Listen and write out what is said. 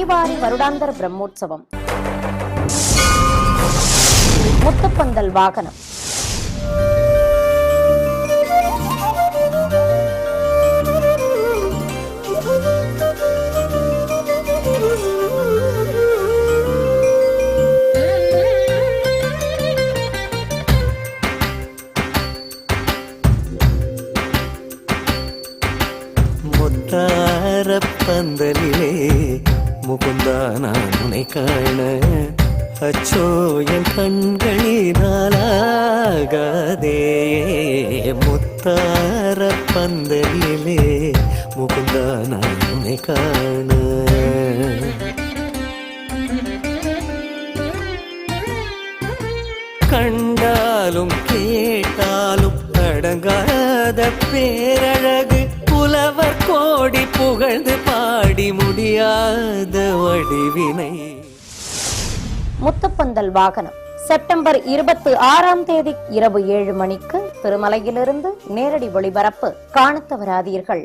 ஸ்ரீவாரி வருடாந்தர பிரம்மோற்சவம். முத்துப்பந்தல் வாகனம். முத்தாரப்பந்தலிலே முகுந்தா நான் உன்னை காண அச்சோ என் கண்களினாலாகாதே. முத்தாரப்பந்தலிலே முகுந்தா நான் உன்னை காண கண்டாலும் கேட்டாலும் அடங்காத பேரழகு புலவர் கோடி புகழ்ந்து பாடி முடியாத வடிவினை. முத்துப்பந்தல் வாகனம் செப்டம்பர் 26ஆம் தேதி இரவு 7 மணிக்கு திருமலையிலிருந்து நேரடி ஒளிபரப்பு. காணத் தவறாதீர்கள்.